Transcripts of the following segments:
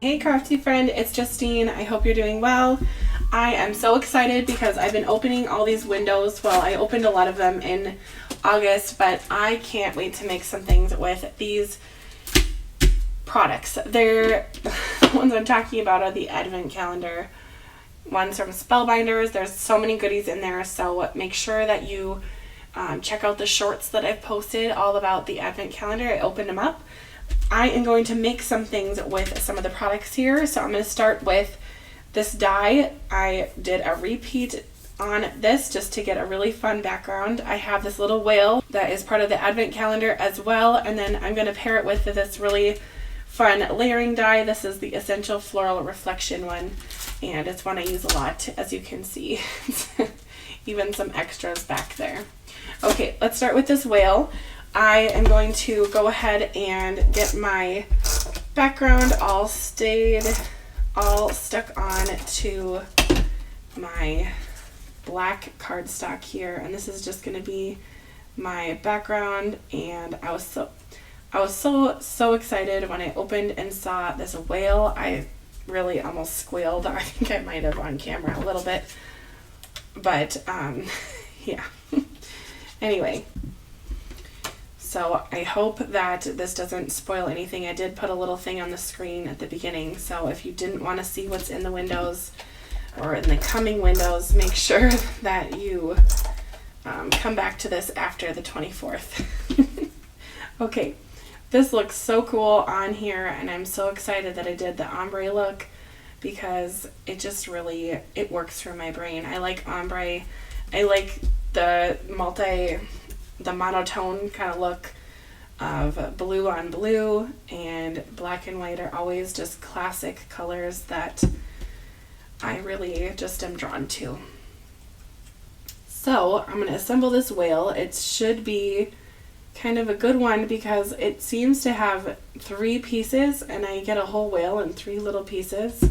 Hey Crafty friend, it's Justine. I hope you're doing well. I am so excited because I've been opening all these windows. Well, I opened a lot of them in August, but I can't wait to make some things with these products. They're the ones I'm talking about are the Advent Calendar ones from Spellbinders. There's so many goodies in there, so make sure that you check out the shorts that I've posted all about the Advent Calendar. I opened them up. I am going to make some things with some of the products here. So I'm going to start with this die. I did a repeat on this just to get a really fun background. I have this little whale that is part of the Advent Calendar as well, and then I'm going to pair it with this really fun layering die. This is the Essential Floral Reflection one, and it's one I use a lot, as you can see. Even some extras back there. Okay, let's start with this whale. I am going to go ahead and get my background all stuck on to my black cardstock here, and this is just going to be my background. And I was so excited when I opened and saw this whale. I really almost squealed. I think I might have on camera a little bit, but yeah. Anyway, so I hope that this doesn't spoil anything. I did put a little thing on the screen at the beginning, so if you didn't want to see what's in the windows or in the coming windows, make sure that you come back to this after the 24th. Okay, this looks so cool on here, and I'm so excited that I did the ombre look because it just really, it works for my brain. I like ombre. I like the monotone kind of look of blue on blue, and black and white are always just classic colors that I really just am drawn to. So I'm going to assemble this whale. It should be kind of a good one because it seems to have 3 pieces, and I get a whole whale in 3 little pieces.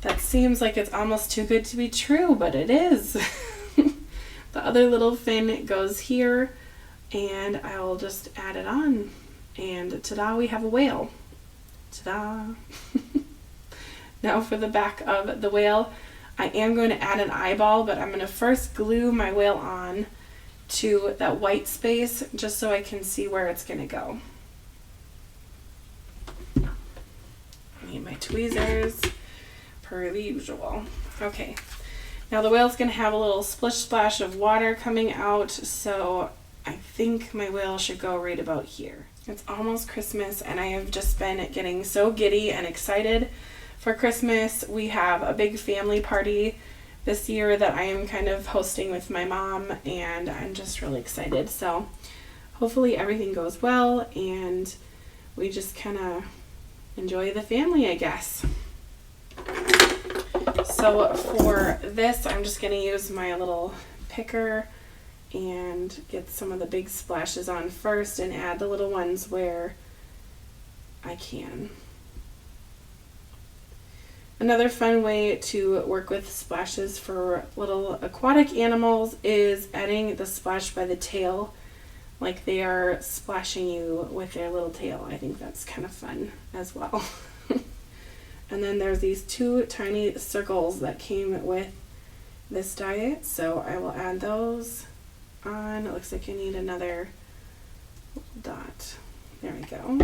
That seems like it's almost too good to be true, but it is. The other little fin goes here, and I'll just add it on, and ta-da, we have a whale. Ta-da! Now for the back of the whale, I am going to add an eyeball, but I'm going to first glue my whale on to that white space just so I can see where it's going to go. I need my tweezers per the usual. Okay. Now the whale's going to have a little splish splash of water coming out, so I think my whale should go right about here. It's almost Christmas, and I have just been getting so giddy and excited for Christmas. We have a big family party this year that I am kind of hosting with my mom, and I'm just really excited. So hopefully everything goes well, and we just kind of enjoy the family, I guess. So for this, I'm just going to use my little picker and get some of the big splashes on first and add the little ones where I can. Another fun way to work with splashes for little aquatic animals is adding the splash by the tail, like they are splashing you with their little tail. I think that's kind of fun as well. And then there's these 2 tiny circles that came with this die, so I will add those on. It looks like I need another dot. There we go.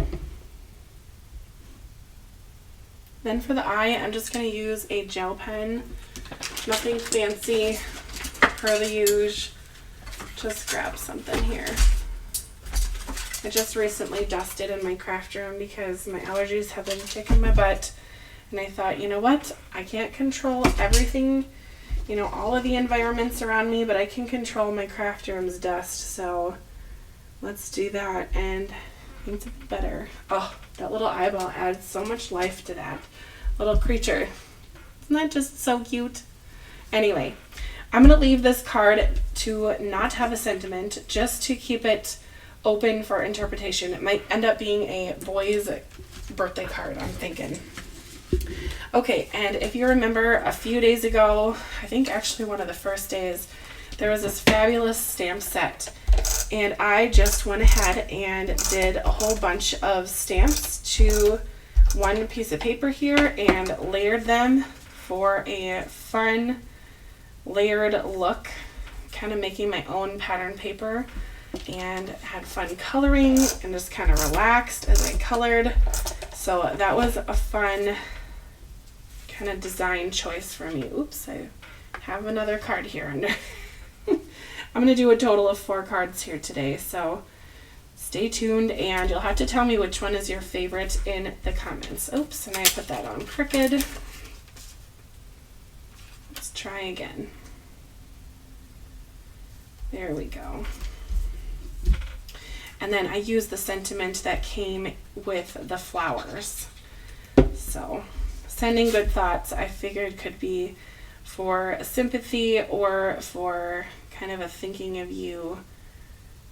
Then for the eye, I'm just going to use a gel pen. Nothing fancy, per the usual. Just grab something here. I just recently dusted in my craft room because my allergies have been kicking my butt. And I thought, you know what? I can't control everything, all of the environments around me, but I can control my craft room's dust. So let's do that, and things will be better. Oh, that little eyeball adds so much life to that little creature. Isn't that just so cute? Anyway, I'm going to leave this card to not have a sentiment, just to keep it open for interpretation. It might end up being a boy's birthday card, I'm thinking. Okay, and if you remember a few days ago, I think actually one of the first days, there was this fabulous stamp set, and I just went ahead and did a whole bunch of stamps to one piece of paper here and layered them for a fun layered look, kind of making my own pattern paper, and had fun coloring and just kind of relaxed as I colored. So that was a fun kind of design choice for me. Oops, I have another card here under. I'm going to do a total of 4 cards here today, so stay tuned and you'll have to tell me which one is your favorite in the comments. Oops, and I put that on crooked. Let's try again. There we go. And then I used the sentiment that came with the flowers. So, sending good thoughts, I figured could be for sympathy or for kind of a thinking of you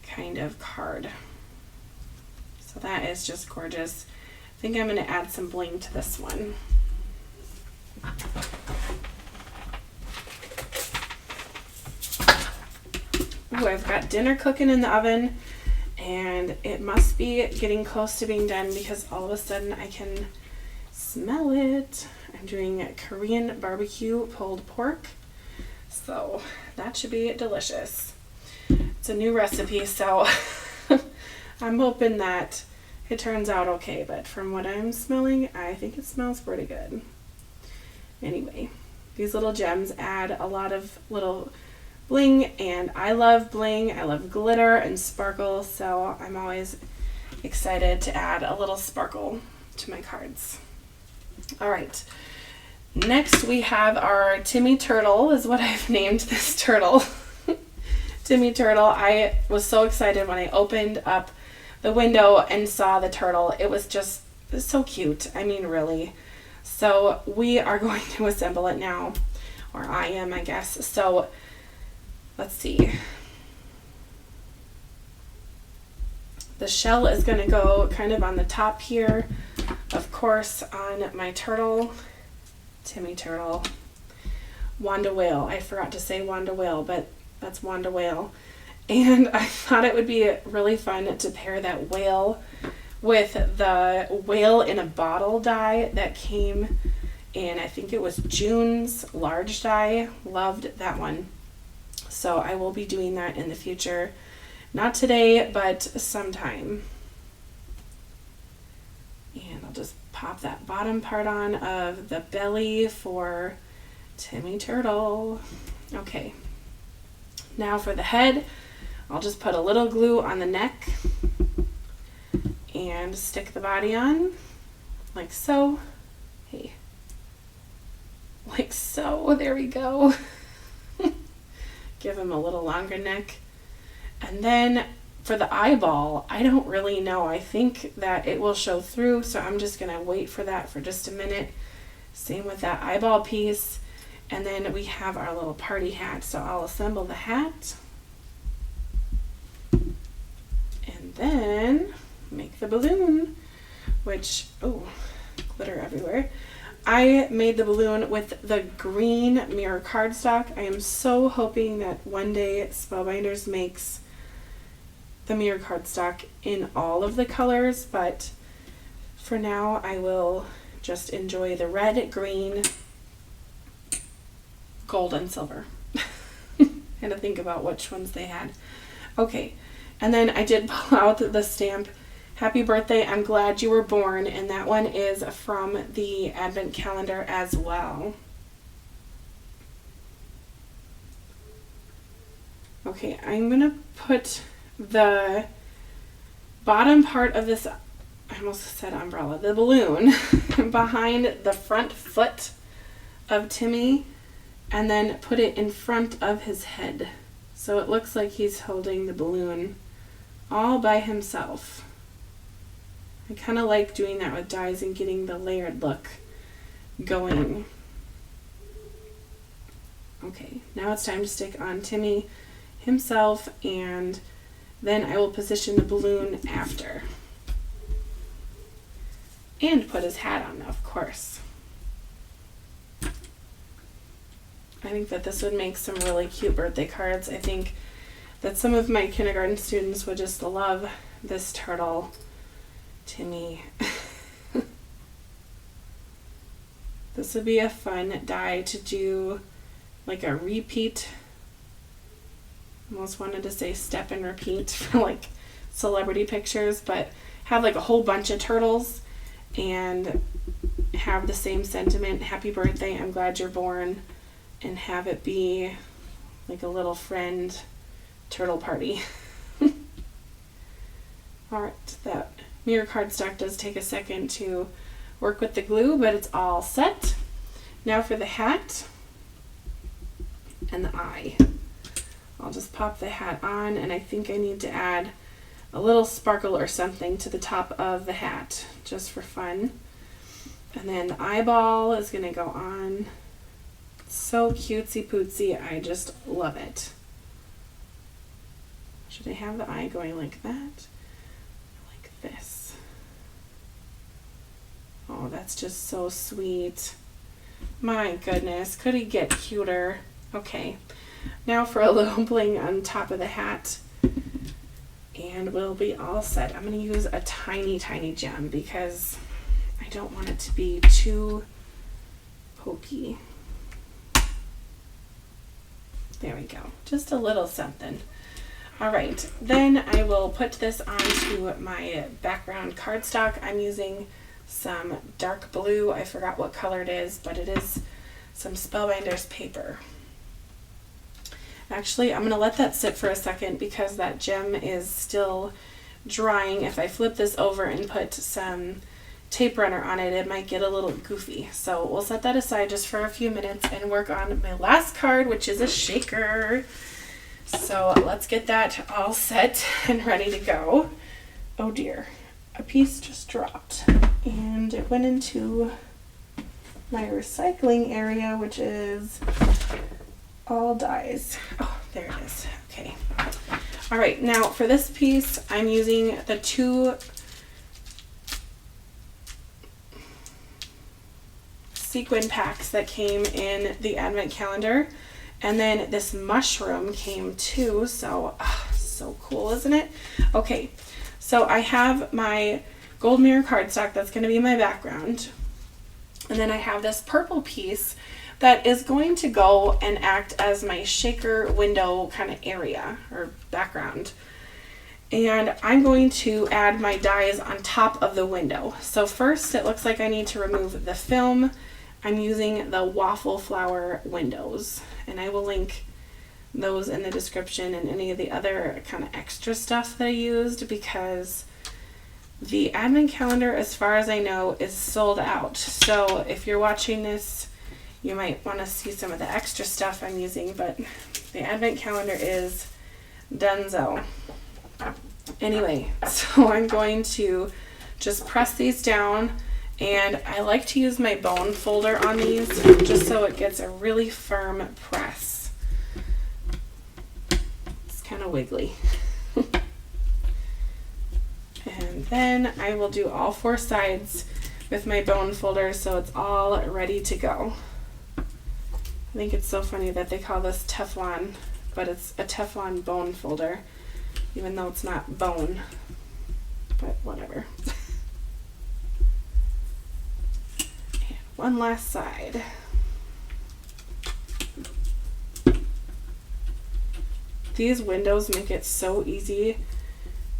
kind of card. So that is just gorgeous. I think I'm going to add some bling to this one. Ooh, I've got dinner cooking in the oven, and it must be getting close to being done because all of a sudden I can smell it. I'm doing Korean barbecue pulled pork, so that should be delicious. It's a new recipe, so I'm hoping that it turns out okay, but from what I'm smelling, I think it smells pretty good. Anyway, these little gems add a lot of little bling, and I love bling. I love glitter and sparkle, so I'm always excited to add a little sparkle to my cards. All right, next we have our Timmy Turtle, is what I've named this turtle. Timmy Turtle. I was so excited when I opened up the window and saw the turtle. It was just so cute. I mean, really. So we are going to assemble it now, or I am, I guess. So let's see. The shell is going to go kind of on the top here, of course, on my turtle, Timmy Turtle. Wanda Whale. I forgot to say Wanda Whale, but that's Wanda Whale. And I thought it would be really fun to pair that whale with the whale in a bottle die that came in, I think it was June's large die. Loved that one. So I will be doing that in the future. Not today, but sometime. And I'll just pop that bottom part on of the belly for Timmy Turtle. Okay. Now for the head, I'll just put a little glue on the neck and stick the body on like so. Hey. Like so. There we go. Give him a little longer neck. And then for the eyeball, I don't really know. I think that it will show through, so I'm just going to wait for that for just a minute. Same with that eyeball piece. And then we have our little party hat, so I'll assemble the hat. And then make the balloon, which, oh, glitter everywhere. I made the balloon with the green mirror cardstock. I am so hoping that one day Spellbinders makes the mirror cardstock in all of the colors, but for now I will just enjoy the red, green, gold, and silver. Had to think about which ones they had. Okay, and then I did pull out the stamp, Happy Birthday, I'm Glad You Were Born, and that one is from the Advent calendar as well. Okay, I'm going to put the bottom part of this, I almost said umbrella, the balloon, behind the front foot of Timmy, and then put it in front of his head. So it looks like he's holding the balloon all by himself. I kind of like doing that with dies and getting the layered look going. Okay, now it's time to stick on Timmy himself, and then I will position the balloon after. And put his hat on, of course. I think that this would make some really cute birthday cards. I think that some of my kindergarten students would just love this turtle, Timmy. This would be a fun die to do, like a repeat. Almost wanted to say step and repeat for like celebrity pictures, but have like a whole bunch of turtles and have the same sentiment, happy birthday, I'm glad you're born, and have it be like a little friend turtle party. Alright, that mirror cardstock does take a second to work with the glue, but it's all set. Now for the hat and the eye. I'll just pop the hat on, and I think I need to add a little sparkle or something to the top of the hat, just for fun. And then the eyeball is going to go on. So cutesy pootsy, I just love it. Should I have the eye going like that? Like this. Oh, that's just so sweet. My goodness, could he get cuter? Okay, now for a little bling on top of the hat, and we'll be all set. I'm going to use a tiny, tiny gem because I don't want it to be too pokey. There we go, just a little something. All right, then I will put this onto my background cardstock. I'm using some dark blue. I forgot what color it is, but it is some Spellbinders paper. Actually, I'm going to let that sit for a second because that gem is still drying. If I flip this over and put some tape runner on it, it might get a little goofy. So we'll set that aside just for a few minutes and work on my last card, which is a shaker. So let's get that all set and ready to go. Oh dear, a piece just dropped and it went into my recycling area, which is all dies. Oh, there it is. Okay. All right, now for this piece, I'm using the two sequin packs that came in the advent calendar, and then this mushroom came too, so so cool, isn't it? Okay, so I have my gold mirror cardstock that's going to be my background, and then I have this purple piece that is going to go and act as my shaker window kind of area or background. And I'm going to add my dies on top of the window. So first, it looks like I need to remove the film. I'm using the waffle flower windows, and I will link those in the description and any of the other kind of extra stuff that I used, because the advent calendar, as far as I know, is sold out. So if you're watching this, you might want to see some of the extra stuff I'm using, but the advent calendar is donezo. Anyway, so I'm going to just press these down, and I like to use my bone folder on these just so it gets a really firm press. It's kind of wiggly. And then I will do all four sides with my bone folder so it's all ready to go. I think it's so funny that they call this Teflon, but it's a Teflon bone folder, even though it's not bone, but whatever. And one last side. These windows make it so easy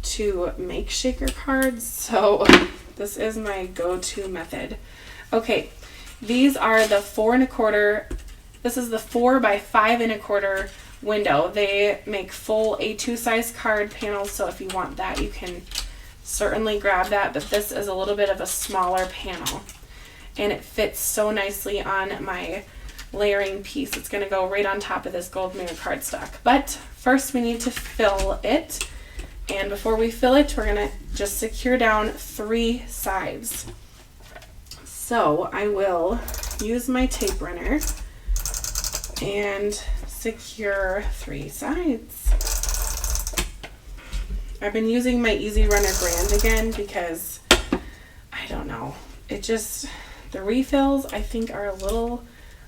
to make shaker cards, so this is my go-to method. Okay, these are the 4 1/4. This is the 4 by 5 1/4 window. They make full A2 size card panels, so if you want that, you can certainly grab that, but this is a little bit of a smaller panel, and it fits so nicely on my layering piece. It's going to go right on top of this gold mirror cardstock. But first we need to fill it, and before we fill it, we're going to just secure down 3 sides. So I will use my tape runner and secure 3 sides. I've been using my Easy Runner brand again because I don't know, it just, the refills I think are a little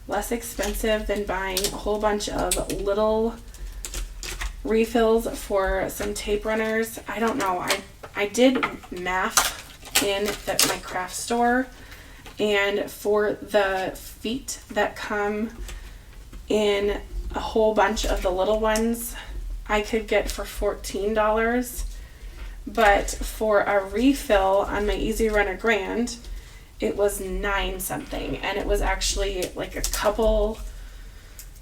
less expensive than buying a whole bunch of little refills for some tape runners. I don't know, I did math in my craft store, And for the feet that come in a whole bunch of the little ones, I could get for $14. But for a refill on my Easy Runner Grand, it was $9 something. And it was actually like a couple,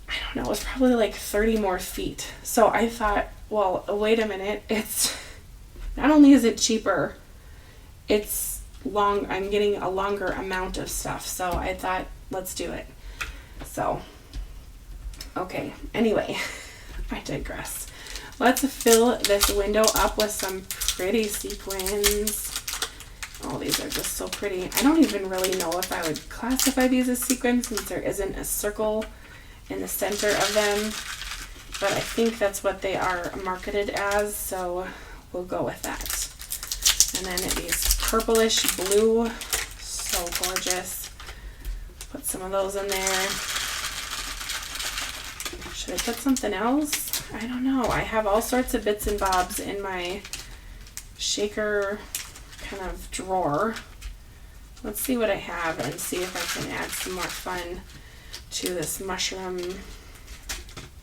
I don't know, it was probably like 30 more feet. So I thought, well, wait a minute. It's not only is it cheaper, it's long, I'm getting a longer amount of stuff. So I thought, let's do it. So, okay. Anyway, I digress. Let's fill this window up with some pretty sequins. Oh, these are just so pretty. I don't even really know if I would classify these as sequins since there isn't a circle in the center of them. But I think that's what they are marketed as, so we'll go with that. And then these purplish blue, so gorgeous. Put some of those in there. Should I put something else? I don't know. I have all sorts of bits and bobs in my shaker kind of drawer. Let's see what I have and see if I can add some more fun to this mushroom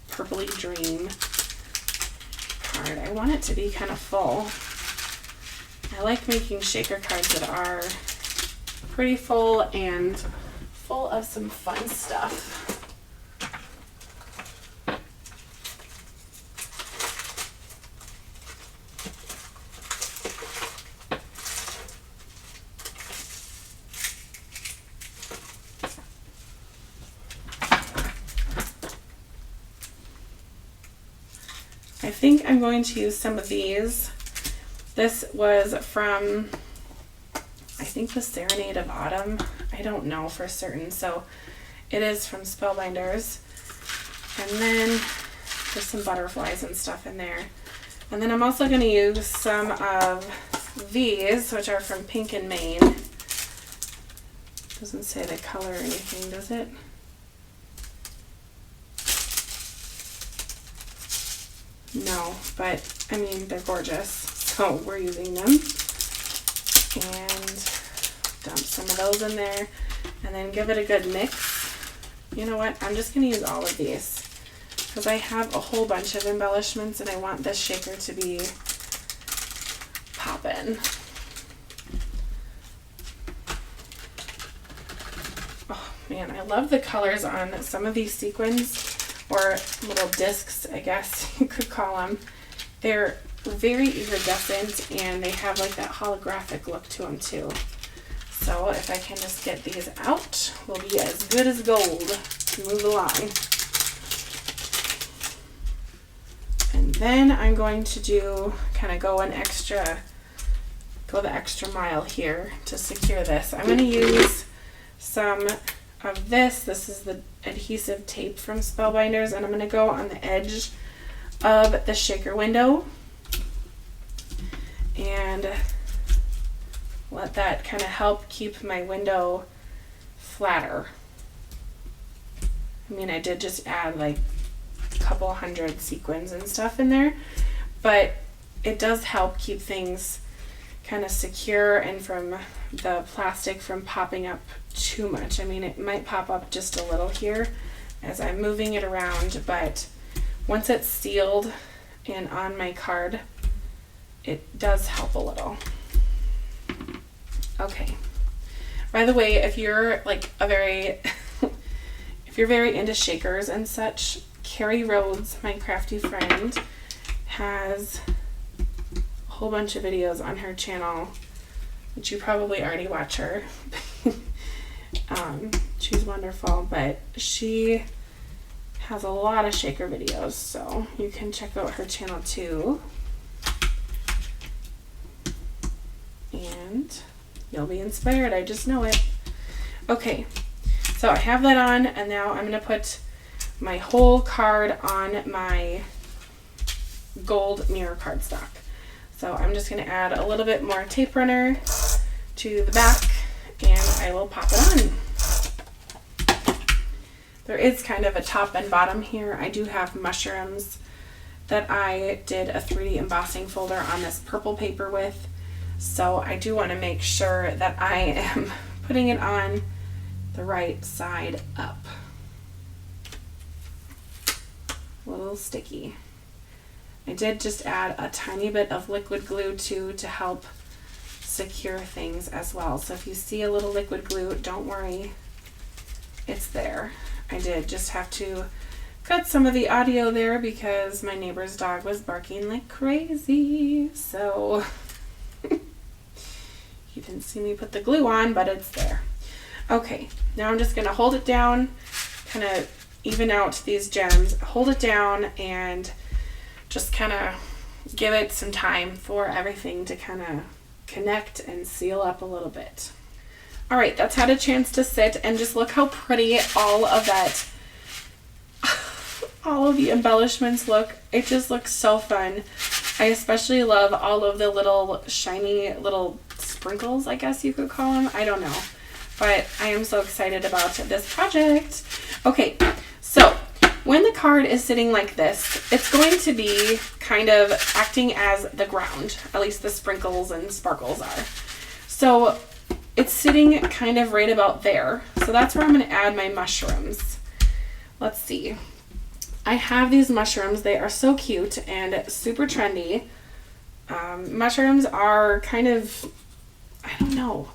purpley dream card. I want it to be kind of full. I like making shaker cards that are pretty full and full of some fun stuff. I think I'm going to use some of these. This was from, I think, the Serenade of Autumn. I don't know for certain, so it is from Spellbinders. And then there's some butterflies and stuff in there. And then I'm also going to use some of these, which are from Pink and Maine. Doesn't say the color or anything, does it? No, but I mean, they're gorgeous, so we're using them. And dump some of those in there, and then give it a good mix. You know what? I'm just going to use all of these because I have a whole bunch of embellishments, and I want this shaker to be poppin'. Oh man, I love the colors on some of these sequins, or little discs, I guess you could call them. They're very iridescent, and they have like that holographic look to them too. So if I can just get these out, we'll be as good as gold to move along. And then I'm going to do, kind of go the extra mile here to secure this. I'm going to use some of this. This is the adhesive tape from Spellbinders, and I'm going to go on the edge of the shaker window and let that kind of help keep my window flatter. I mean, I did just add like a couple hundred sequins and stuff in there, but it does help keep things kind of secure and from the plastic from popping up too much. I mean, it might pop up just a little here as I'm moving it around, but once it's sealed and on my card, it does help a little. Okay. By the way, if you're like if you're very into shakers and such, Carrie Rhodes, my crafty friend, has a whole bunch of videos on her channel, which you probably already watch her. She's wonderful, but she has a lot of shaker videos, so you can check out her channel too. And you'll be inspired, I just know it. Okay, so I have that on, and now I'm going to put my whole card on my gold mirror cardstock. So I'm just going to add a little bit more tape runner to the back, and I will pop it on. There is kind of a top and bottom here. I do have mushrooms that I did a 3D embossing folder on this purple paper with. So I do want to make sure that I am putting it on the right side up. A little sticky. I did just add a tiny bit of liquid glue too to help secure things as well. So if you see a little liquid glue, don't worry, it's there. I did just have to cut some of the audio there because my neighbor's dog was barking like crazy. So you didn't see me put the glue on, but it's there. Okay, now I'm just gonna hold it down, kind of even out these gems, hold it down, and just kind of give it some time for everything to kind of connect and seal up a little bit. All right, that's had a chance to sit, and just look how pretty all of that, all of the embellishments look. It just looks so fun. I especially love all of the little shiny little sprinkles, I guess you could call them. I don't know, but I am so excited about this project. Okay, so when the card is sitting like this, it's going to be kind of acting as the ground, at least the sprinkles and sparkles are. So it's sitting kind of right about there. So that's where I'm going to add my mushrooms. Let's see. I have these mushrooms. They are so cute and super trendy. Mushrooms are kind of, I don't know.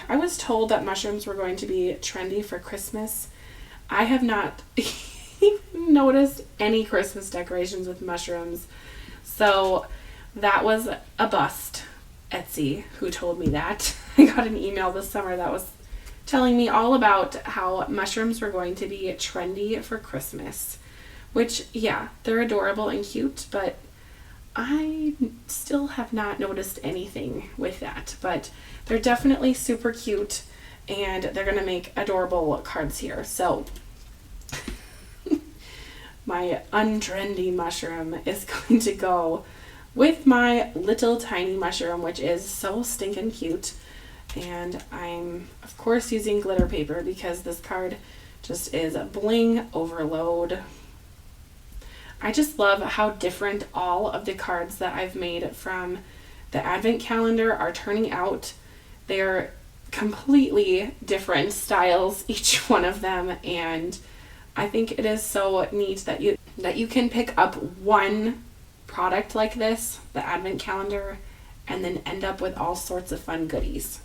I was told that mushrooms were going to be trendy for Christmas. I have not noticed any Christmas decorations with mushrooms. So that was a bust. Etsy, who told me that. I got an email this summer that was telling me all about how mushrooms were going to be trendy for Christmas. Which, yeah, they're adorable and cute, but I still have not noticed anything with that. But they're definitely super cute, and they're going to make adorable cards here. So my untrendy mushroom is going to go with my little tiny mushroom, which is so stinking cute. And I'm, of course, using glitter paper because this card just is a bling overload. I just love how different all of the cards that I've made from the advent calendar are turning out. They're completely different styles, each one of them, and I think it is so neat that you can pick up one product like this, the advent calendar, and then end up with all sorts of fun goodies.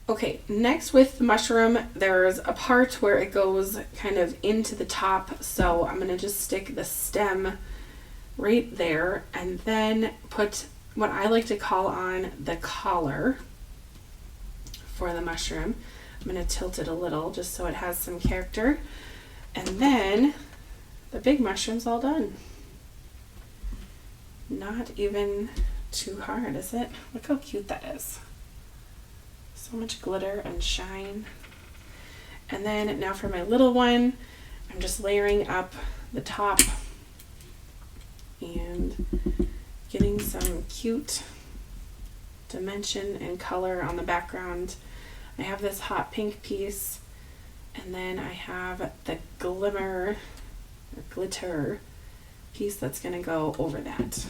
Okay, next with the mushroom, there's a part where it goes kind of into the top, so I'm going to just stick the stem right there and then put what I like to call on the collar for the mushroom. I'm going to tilt it a little just so it has some character, and then the big mushroom's all done. Not even too hard, is it? Look how cute that is. So much glitter and shine. And then now for my little one, I'm just layering up the top and getting some cute dimension and color on the background. I have this hot pink piece, and then I have the glitter piece that's going to go over that.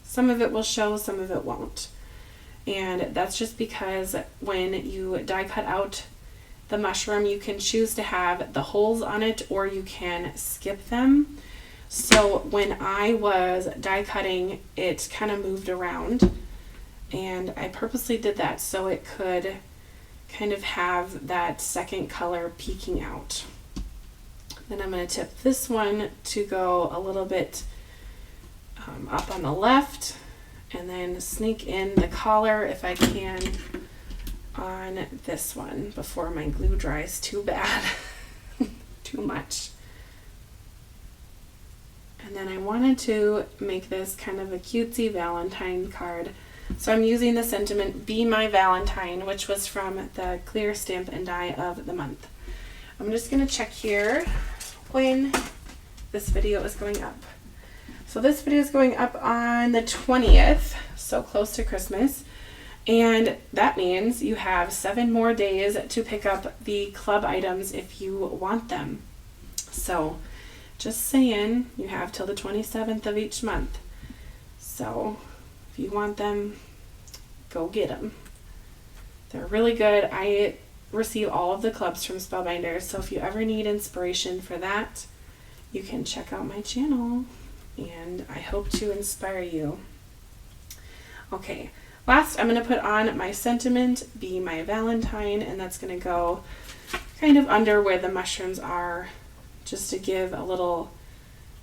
Some of it will show, some of it won't. And that's just because when you die cut out the mushroom, you can choose to have the holes on it or you can skip them. So when I was die cutting, it kind of moved around, and I purposely did that so it could kind of have that second color peeking out. Then I'm going to tip this one to go a little bit up on the left, and then sneak in the collar if I can on this one before my glue dries too bad, too much. And then I wanted to make this kind of a cutesy Valentine card. So I'm using the sentiment Be My Valentine, which was from the clear stamp and die of the month. I'm just going to check here when this video is going up. So this video is going up on the 20th, so close to Christmas. And that means you have 7 more days to pick up the club items if you want them. So just saying, you have till the 27th of each month. So if you want them, go get them. They're really good. I receive all of the clubs from Spellbinders. So if you ever need inspiration for that, you can check out my channel, and I hope to inspire you. Okay, last I'm going to put on my sentiment, Be My Valentine, and that's going to go kind of under where the mushrooms are, just to give a little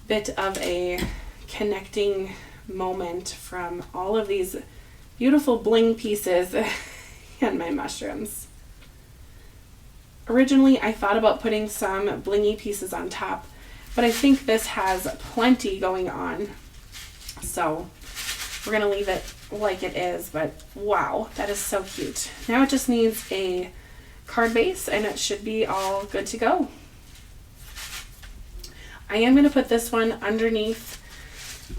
bit of a connecting moment from all of these beautiful bling pieces and my mushrooms. Originally, I thought about putting some blingy pieces on top, but I think this has plenty going on, so we're going to leave it like it is. But wow, that is so cute. Now it just needs a card base, and it should be all good to go. I am going to put this one underneath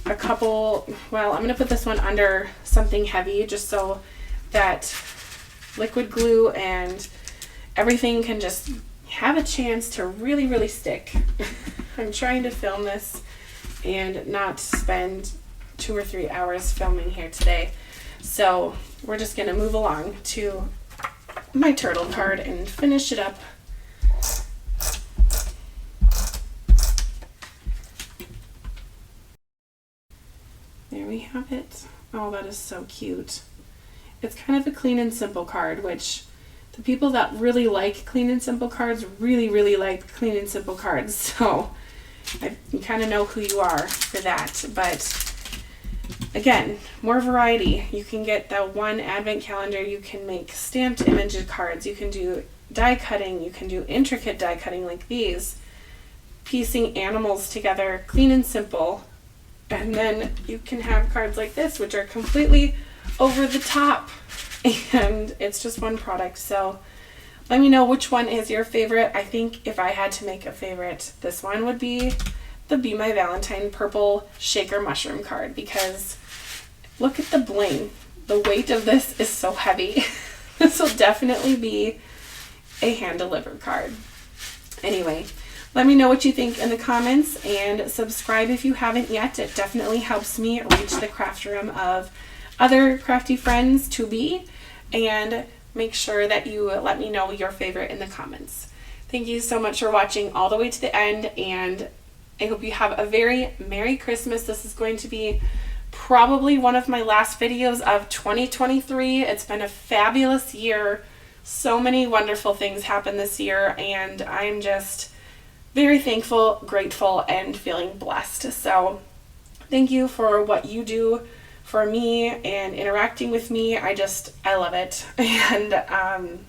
I'm going to put this one under something heavy, just so that liquid glue and everything can just have a chance to really, really stick. I'm trying to film this and not spend 2 or 3 hours filming here today. So we're just going to move along to my turtle card and finish it up. There we have it. Oh, that is so cute. It's kind of a clean and simple card, which the people that really like clean and simple cards really, really like clean and simple cards. So you kind of know who you are for that. But again, more variety. You can get the one advent calendar. You can make stamped image cards. You can do die cutting. You can do intricate die cutting like these. Piecing animals together, clean and simple. And then you can have cards like this, which are completely over the top. And it's just one product. So let me know which one is your favorite. I think if I had to make a favorite, this one would be the Be My Valentine purple shaker mushroom card, because look at the bling. The weight of this is so heavy. This will definitely be a hand-delivered card. Anyway, let me know what you think in the comments, and subscribe if you haven't yet. It definitely helps me reach the craft room of other crafty friends to be, and make sure that you let me know your favorite in the comments. Thank you so much for watching all the way to the end, and I hope you have a very Merry Christmas. This is going to be probably one of my last videos of 2023. It's been a fabulous year. So many wonderful things happened this year, and I'm just very thankful, grateful, and feeling blessed. So thank you for what you do for me and interacting with me. I love it. And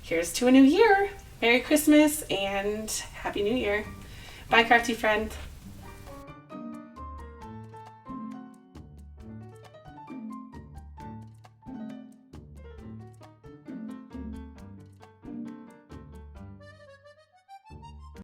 here's to a new year. Merry Christmas and Happy New Year. Bye, crafty friend.